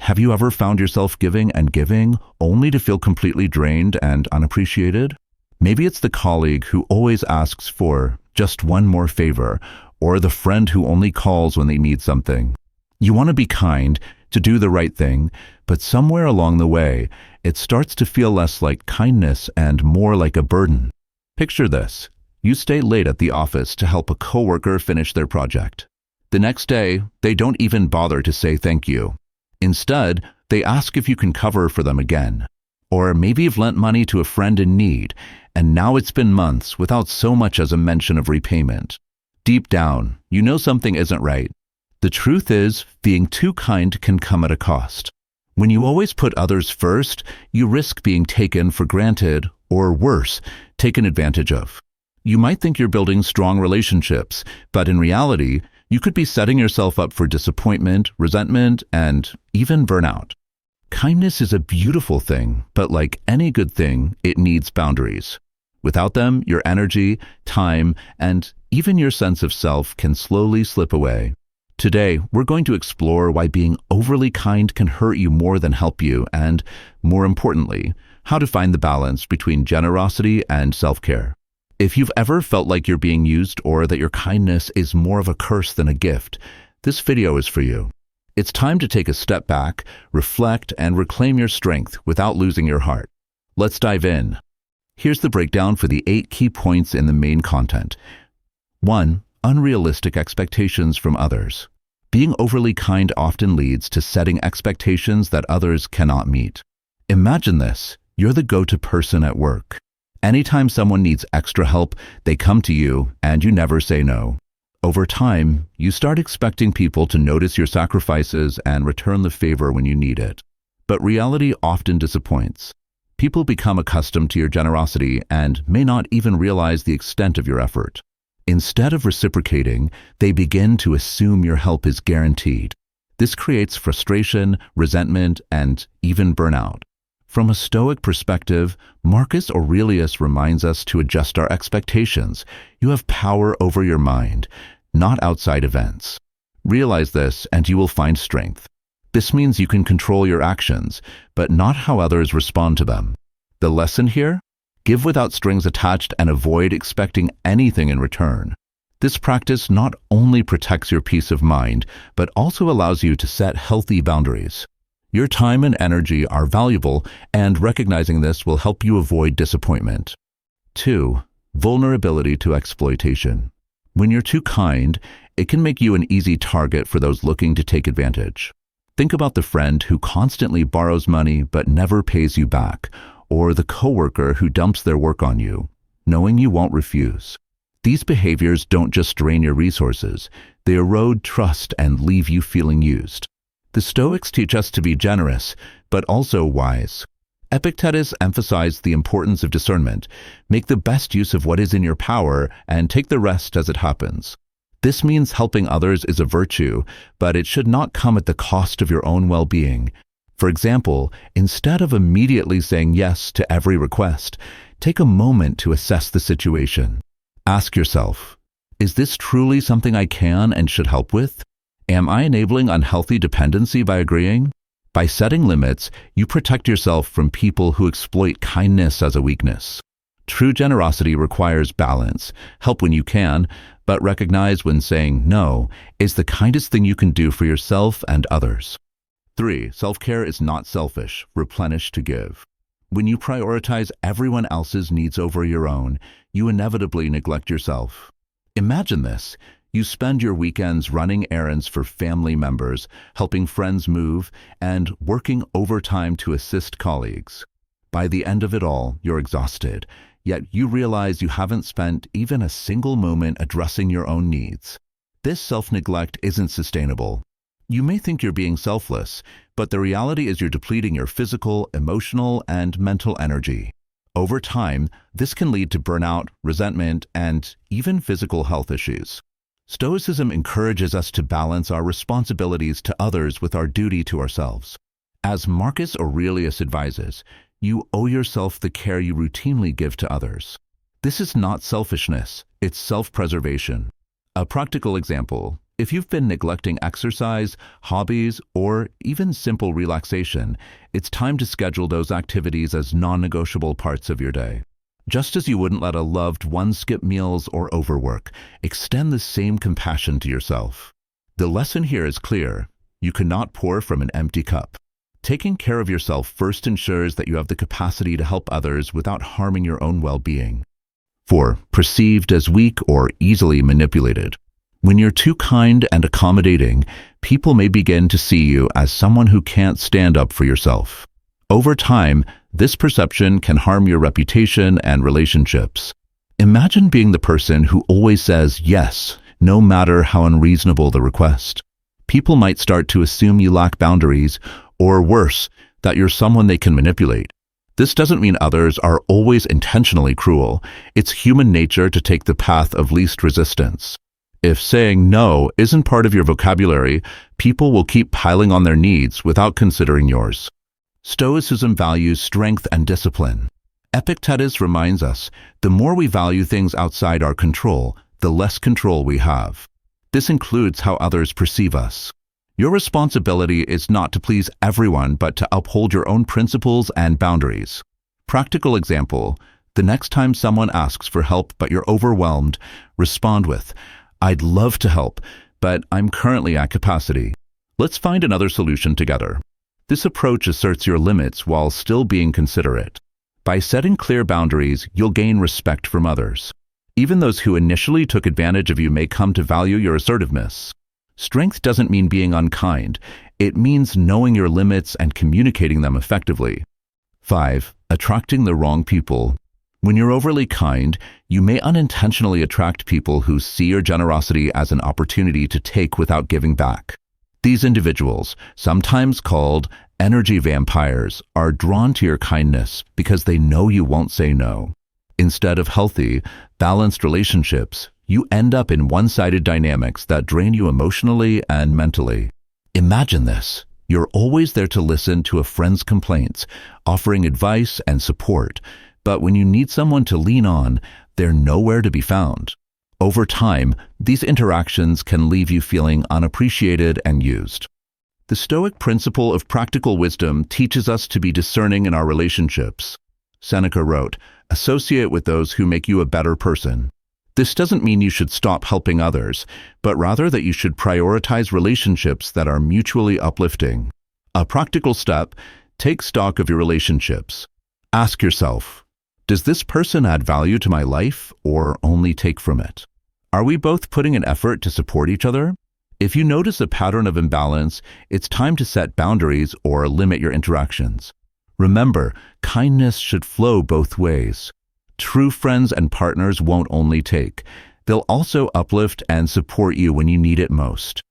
Have you ever found yourself giving and giving only to feel completely drained and unappreciated? Maybe it's the colleague who always asks for just one more favor, or the friend who only calls when they need something. You want to be kind, to do the right thing, but somewhere along the way, it starts to feel less like kindness and more like a burden. Picture this. You stay late at the office to help a coworker finish their project. The next day, they don't even bother to say thank you. Instead, they ask if you can cover for them again. Or maybe you've lent money to a friend in need, and now it's been months without so much as a mention of repayment. Deep down, you know something isn't right. The truth is, being too kind can come at a cost. When you always put others first, you risk being taken for granted, or worse, taken advantage of. You might think you're building strong relationships, but in reality, you could be setting yourself up for disappointment, resentment, and even burnout. Kindness is a beautiful thing, but like any good thing, it needs boundaries. Without them, your energy, time, and even your sense of self can slowly slip away. Today, we're going to explore why being overly kind can hurt you more than help you, and, more importantly, how to find the balance between generosity and self-care. If you've ever felt like you're being used or that your kindness is more of a curse than a gift, this video is for you. It's time to take a step back, reflect, and reclaim your strength without losing your heart. Let's dive in. Here's the breakdown for the 8 key points in the main content. 1. Unrealistic expectations from others. Being overly kind often leads to setting expectations that others cannot meet. Imagine this. You're the go-to person at work. Anytime someone needs extra help, they come to you, and you never say no. Over time, you start expecting people to notice your sacrifices and return the favor when you need it. But reality often disappoints. People become accustomed to your generosity and may not even realize the extent of your effort. Instead of reciprocating, they begin to assume your help is guaranteed. This creates frustration, resentment, and even burnout. From a Stoic perspective, Marcus Aurelius reminds us to adjust our expectations. You have power over your mind, not outside events. Realize this and you will find strength. This means you can control your actions, but not how others respond to them. The lesson here? Give without strings attached and avoid expecting anything in return. This practice not only protects your peace of mind, but also allows you to set healthy boundaries. Your time and energy are valuable, and recognizing this will help you avoid disappointment. 2. Vulnerability to exploitation. When you're too kind, it can make you an easy target for those looking to take advantage. Think about the friend who constantly borrows money but never pays you back, or the coworker who dumps their work on you, knowing you won't refuse. These behaviors don't just drain your resources, they erode trust and leave you feeling used. The Stoics teach us to be generous, but also wise. Epictetus emphasized the importance of discernment. Make the best use of what is in your power and take the rest as it happens. This means helping others is a virtue, but it should not come at the cost of your own well-being. For example, instead of immediately saying yes to every request, take a moment to assess the situation. Ask yourself, is this truly something I can and should help with? Am I enabling unhealthy dependency by agreeing? By setting limits, you protect yourself from people who exploit kindness as a weakness. True generosity requires balance. Help when you can, but recognize when saying no is the kindest thing you can do for yourself and others. 3. Self-care is not selfish. Replenish to give. When you prioritize everyone else's needs over your own, you inevitably neglect yourself. Imagine this. You spend your weekends running errands for family members, helping friends move, and working overtime to assist colleagues. By the end of it all, you're exhausted, yet you realize you haven't spent even a single moment addressing your own needs. This self-neglect isn't sustainable. You may think you're being selfless, but the reality is you're depleting your physical, emotional, and mental energy. Over time, this can lead to burnout, resentment, and even physical health issues. Stoicism encourages us to balance our responsibilities to others with our duty to ourselves. As Marcus Aurelius advises, you owe yourself the care you routinely give to others. This is not selfishness, it's self-preservation. A practical example, If you've been neglecting exercise, hobbies, or even simple relaxation, it's time to schedule those activities as non-negotiable parts of your day. Just as you wouldn't let a loved one skip meals or overwork, extend the same compassion to yourself. The lesson here is clear. You cannot pour from an empty cup. Taking care of yourself first ensures that you have the capacity to help others without harming your own well-being. 4. Perceived as weak or easily manipulated. When you're too kind and accommodating, people may begin to see you as someone who can't stand up for yourself. Over time, this perception can harm your reputation and relationships. Imagine being the person who always says yes, no matter how unreasonable the request. People might start to assume you lack boundaries, or worse, that you're someone they can manipulate. This doesn't mean others are always intentionally cruel. It's human nature to take the path of least resistance. If saying no isn't part of your vocabulary, people will keep piling on their needs without considering yours. Stoicism values strength and discipline. Epictetus reminds us, the more we value things outside our control, the less control we have. This includes how others perceive us. Your responsibility is not to please everyone, but to uphold your own principles and boundaries. Practical example, the next time someone asks for help but you're overwhelmed, respond with, "I'd love to help, but I'm currently at capacity. Let's find another solution together." This approach asserts your limits while still being considerate. By setting clear boundaries, you'll gain respect from others. Even those who initially took advantage of you may come to value your assertiveness. Strength doesn't mean being unkind. It means knowing your limits and communicating them effectively. 5. Attracting the wrong people. When you're overly kind, you may unintentionally attract people who see your generosity as an opportunity to take without giving back. These individuals, sometimes called energy vampires, are drawn to your kindness because they know you won't say no. Instead of healthy, balanced relationships, you end up in one-sided dynamics that drain you emotionally and mentally. Imagine this. You're always there to listen to a friend's complaints, offering advice and support, but when you need someone to lean on, they're nowhere to be found. Over time, these interactions can leave you feeling unappreciated and used. The Stoic principle of practical wisdom teaches us to be discerning in our relationships. Seneca wrote, "Associate with those who make you a better person." This doesn't mean you should stop helping others, but rather that you should prioritize relationships that are mutually uplifting. A practical step, take stock of your relationships. Ask yourself, does this person add value to my life or only take from it? Are we both putting an effort to support each other? If you notice a pattern of imbalance, it's time to set boundaries or limit your interactions. Remember, kindness should flow both ways. True friends and partners won't only take. They'll also uplift and support you when you need it most.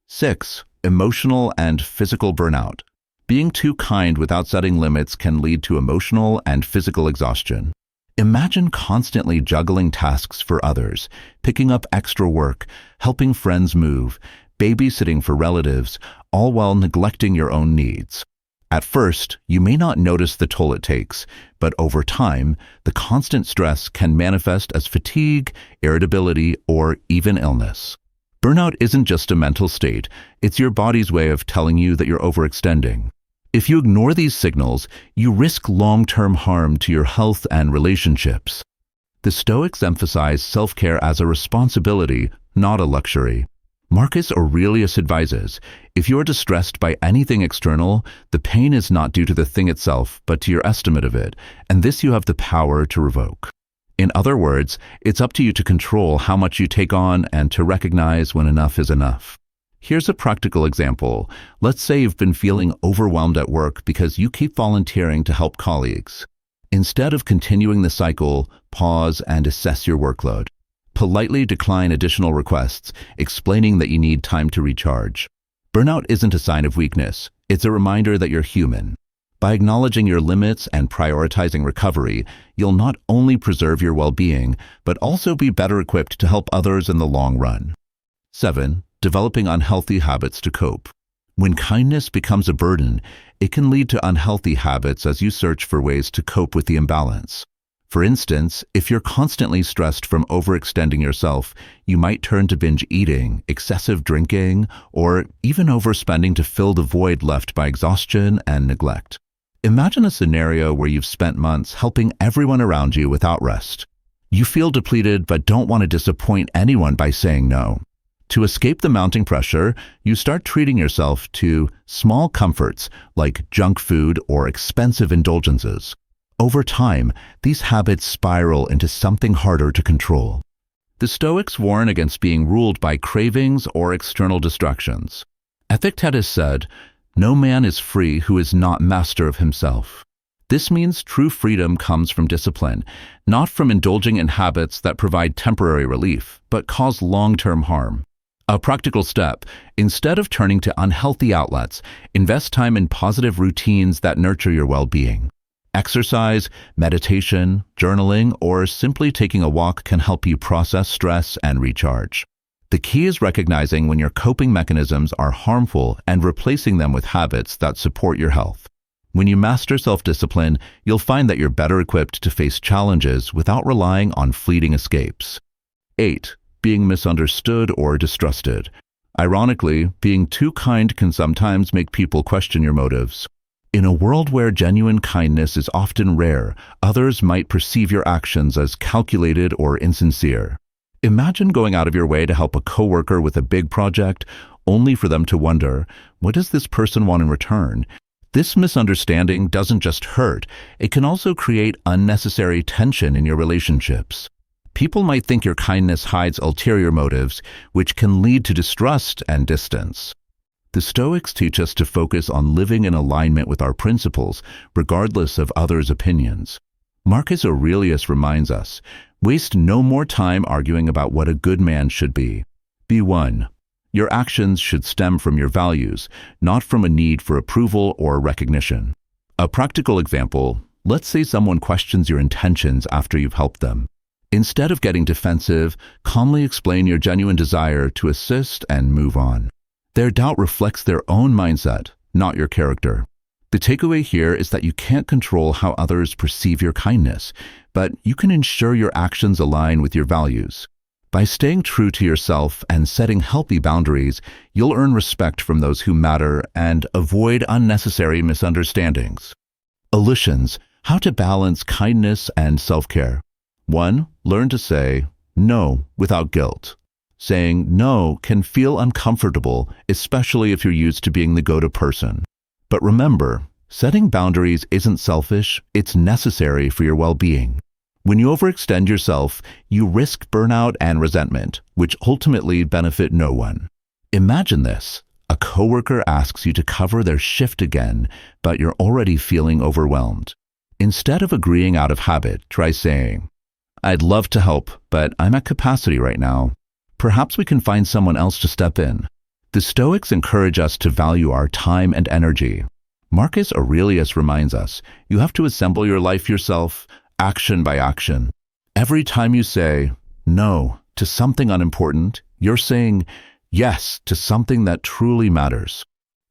6. Emotional and physical burnout. Being too kind without setting limits can lead to emotional and physical exhaustion. Imagine constantly juggling tasks for others, picking up extra work, helping friends move, babysitting for relatives, all while neglecting your own needs. At first, you may not notice the toll it takes, but over time, the constant stress can manifest as fatigue, irritability, or even illness. Burnout isn't just a mental state, it's your body's way of telling you that you're overextending. If you ignore these signals, you risk long-term harm to your health and relationships. The Stoics emphasize self-care as a responsibility, not a luxury. Marcus Aurelius advises, if you are distressed by anything external, the pain is not due to the thing itself, but to your estimate of it, and this you have the power to revoke. In other words, it's up to you to control how much you take on and to recognize when enough is enough. Here's a practical example. Let's say you've been feeling overwhelmed at work because you keep volunteering to help colleagues. Instead of continuing the cycle, pause and assess your workload. Politely decline additional requests, explaining that you need time to recharge. Burnout isn't a sign of weakness. It's a reminder that you're human. By acknowledging your limits and prioritizing recovery, you'll not only preserve your well-being, but also be better equipped to help others in the long run. 7. Developing unhealthy habits to cope. When kindness becomes a burden, it can lead to unhealthy habits as you search for ways to cope with the imbalance. For instance, if you're constantly stressed from overextending yourself, you might turn to binge eating, excessive drinking, or even overspending to fill the void left by exhaustion and neglect. Imagine a scenario where you've spent months helping everyone around you without rest. You feel depleted but don't want to disappoint anyone by saying no. To escape the mounting pressure, you start treating yourself to small comforts like junk food or expensive indulgences. Over time, these habits spiral into something harder to control. The Stoics warn against being ruled by cravings or external distractions. Epictetus said, "No man is free who is not master of himself." This means true freedom comes from discipline, not from indulging in habits that provide temporary relief, but cause long-term harm. A practical step: instead of turning to unhealthy outlets, invest time in positive routines that nurture your well-being. Exercise, meditation, journaling, or simply taking a walk can help you process stress and recharge. The key is recognizing when your coping mechanisms are harmful and replacing them with habits that support your health. When you master self-discipline, you'll find that you're better equipped to face challenges without relying on fleeting escapes. 8. Being misunderstood or distrusted. Ironically, being too kind can sometimes make people question your motives. In a world where genuine kindness is often rare, others might perceive your actions as calculated or insincere. Imagine going out of your way to help a coworker with a big project, only for them to wonder, what does this person want in return? This misunderstanding doesn't just hurt, it can also create unnecessary tension in your relationships. People might think your kindness hides ulterior motives, which can lead to distrust and distance. The Stoics teach us to focus on living in alignment with our principles, regardless of others' opinions. Marcus Aurelius reminds us, waste no more time arguing about what a good man should be. Be one. Your actions should stem from your values, not from a need for approval or recognition. A practical example: let's say someone questions your intentions after you've helped them. Instead of getting defensive, calmly explain your genuine desire to assist and move on. Their doubt reflects their own mindset, not your character. The takeaway here is that you can't control how others perceive your kindness, but you can ensure your actions align with your values. By staying true to yourself and setting healthy boundaries, you'll earn respect from those who matter and avoid unnecessary misunderstandings. OLUTIONS: how to balance kindness and self-care. 1. Learn to say no without guilt. Saying no can feel uncomfortable, especially if you're used to being the go-to person. But remember, setting boundaries isn't selfish, it's necessary for your well-being. When you overextend yourself, you risk burnout and resentment, which ultimately benefit no one. Imagine this: a coworker asks you to cover their shift again, but you're already feeling overwhelmed. Instead of agreeing out of habit, try saying, "I'd love to help, but I'm at capacity right now. Perhaps we can find someone else to step in." The Stoics encourage us to value our time and energy. Marcus Aurelius reminds us, you have to assemble your life yourself, action by action. Every time you say no to something unimportant, you're saying yes to something that truly matters.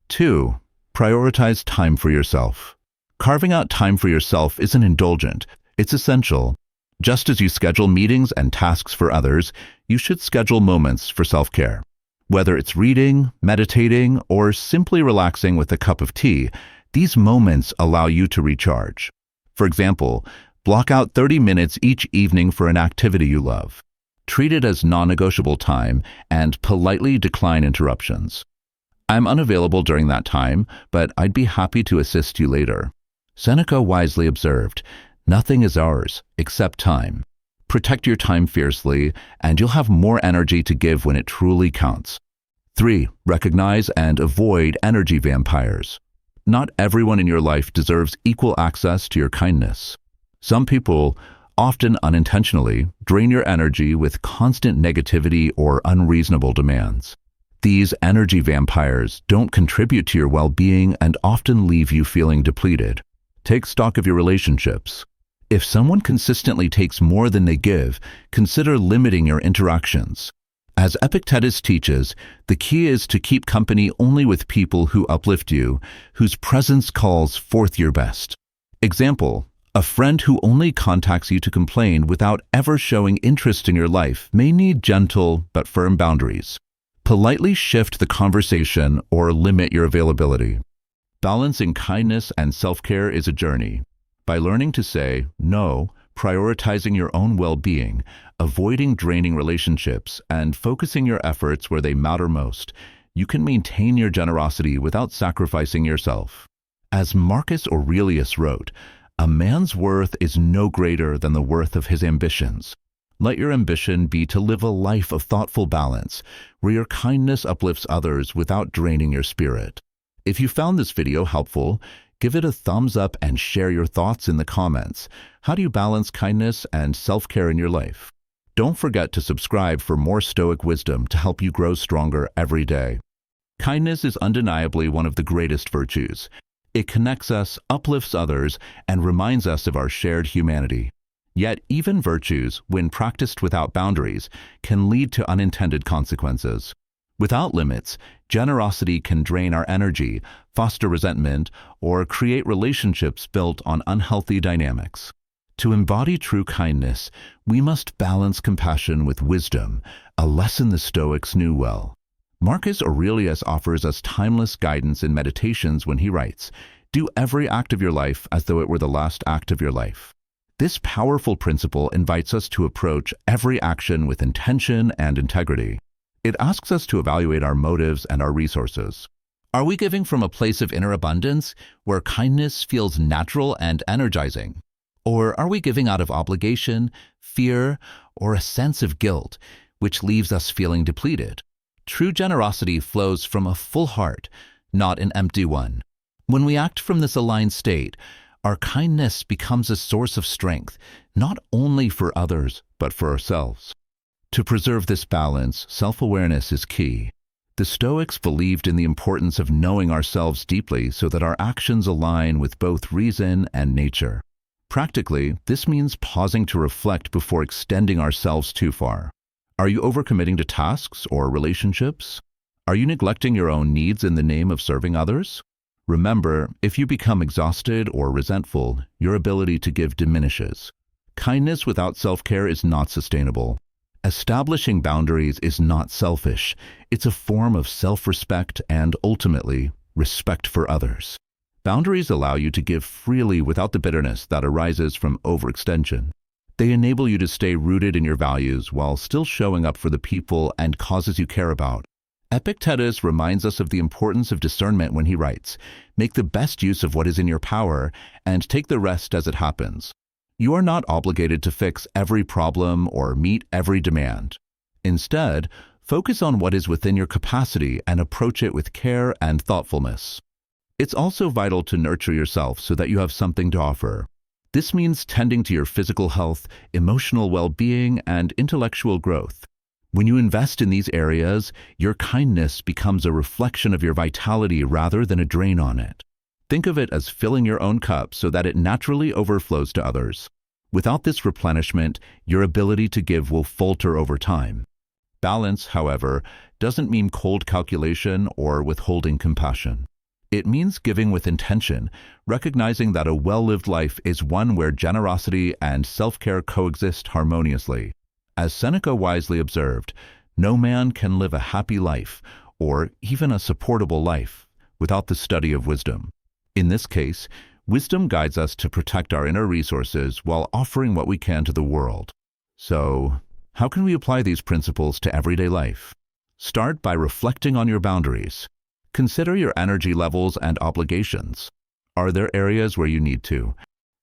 2. Prioritize time for yourself. Carving out time for yourself isn't indulgent, it's essential. Just as you schedule meetings and tasks for others, you should schedule moments for self-care. Whether it's reading, meditating, or simply relaxing with a cup of tea, these moments allow you to recharge. For example, block out 30 minutes each evening for an activity you love. Treat it as non-negotiable time and politely decline interruptions. "I'm unavailable during that time, but I'd be happy to assist you later." Seneca wisely observed, "Nothing is ours except time." Protect your time fiercely, and you'll have more energy to give when it truly counts. 3. Recognize and avoid energy vampires. Not everyone in your life deserves equal access to your kindness. Some people, often unintentionally, drain your energy with constant negativity or unreasonable demands. These energy vampires don't contribute to your well-being and often leave you feeling depleted. Take stock of your relationships. If someone consistently takes more than they give, consider limiting your interactions. As Epictetus teaches, the key is to keep company only with people who uplift you, whose presence calls forth your best. Example: A friend who only contacts you to complain without ever showing interest in your life may need gentle but firm boundaries. Politely shift the conversation or limit your availability. Balancing kindness and self-care is a journey. By learning to say no, prioritizing your own well-being, avoiding draining relationships, and focusing your efforts where they matter most, you can maintain your generosity without sacrificing yourself. As Marcus Aurelius wrote, "A man's worth is no greater than the worth of his ambitions." Let your ambition be to live a life of thoughtful balance, where your kindness uplifts others without draining your spirit. If you found this video helpful, give it a thumbs up and share your thoughts in the comments. How do you balance kindness and self-care in your life? Don't forget to subscribe for more Stoic wisdom to help you grow stronger every day. Kindness is undeniably one of the greatest virtues. It connects us, uplifts others, and reminds us of our shared humanity. Yet even virtues, when practiced without boundaries, can lead to unintended consequences. Without limits, generosity can drain our energy, foster resentment, or create relationships built on unhealthy dynamics. To embody true kindness, we must balance compassion with wisdom, a lesson the Stoics knew well. Marcus Aurelius offers us timeless guidance in Meditations when he writes, "Do every act of your life as though it were the last act of your life." This powerful principle invites us to approach every action with intention and integrity. It asks us to evaluate our motives and our resources. Are we giving from a place of inner abundance, where kindness feels natural and energizing? Or are we giving out of obligation, fear, or a sense of guilt, which leaves us feeling depleted? True generosity flows from a full heart, not an empty one. When we act from this aligned state, our kindness becomes a source of strength, not only for others, but for ourselves. To preserve this balance, self-awareness is key. The Stoics believed in the importance of knowing ourselves deeply so that our actions align with both reason and nature. Practically, this means pausing to reflect before extending ourselves too far. Are you overcommitting to tasks or relationships? Are you neglecting your own needs in the name of serving others? Remember, if you become exhausted or resentful, your ability to give diminishes. Kindness without self-care is not sustainable. Establishing boundaries is not selfish. It's a form of self-respect and, ultimately, respect for others. Boundaries allow you to give freely without the bitterness that arises from overextension. They enable you to stay rooted in your values while still showing up for the people and causes you care about. Epictetus reminds us of the importance of discernment when he writes, "Make the best use of what is in your power, and take the rest as it happens." You are not obligated to fix every problem or meet every demand. Instead, focus on what is within your capacity and approach it with care and thoughtfulness. It's also vital to nurture yourself so that you have something to offer. This means tending to your physical health, emotional well-being, and intellectual growth. When you invest in these areas, your kindness becomes a reflection of your vitality rather than a drain on it. Think of it as filling your own cup so that it naturally overflows to others. Without this replenishment, your ability to give will falter over time. Balance, however, doesn't mean cold calculation or withholding compassion. It means giving with intention, recognizing that a well-lived life is one where generosity and self-care coexist harmoniously. As Seneca wisely observed, no man can live a happy life, or even a supportable life, without the study of wisdom. In this case, wisdom guides us to protect our inner resources while offering what we can to the world. So, how can we apply these principles to everyday life? Start by reflecting on your boundaries. Consider your energy levels and obligations. Are there areas where you need to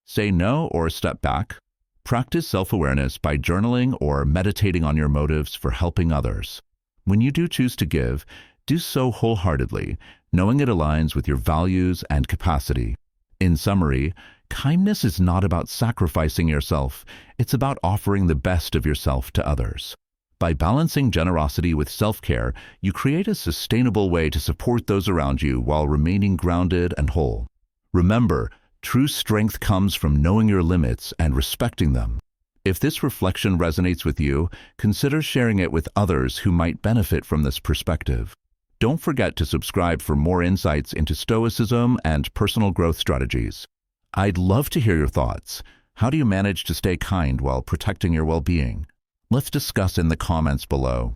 say no or step back? Practice self-awareness by journaling or meditating on your motives for helping others. When you do choose to give, do so wholeheartedly, knowing it aligns with your values and capacity. In summary, kindness is not about sacrificing yourself, it's about offering the best of yourself to others. By balancing generosity with self-care, you create a sustainable way to support those around you while remaining grounded and whole. Remember, true strength comes from knowing your limits and respecting them. If this reflection resonates with you, consider sharing it with others who might benefit from this perspective. Don't forget to subscribe for more insights into Stoicism and personal growth strategies. I'd love to hear your thoughts. How do you manage to stay kind while protecting your well-being? Let's discuss in the comments below.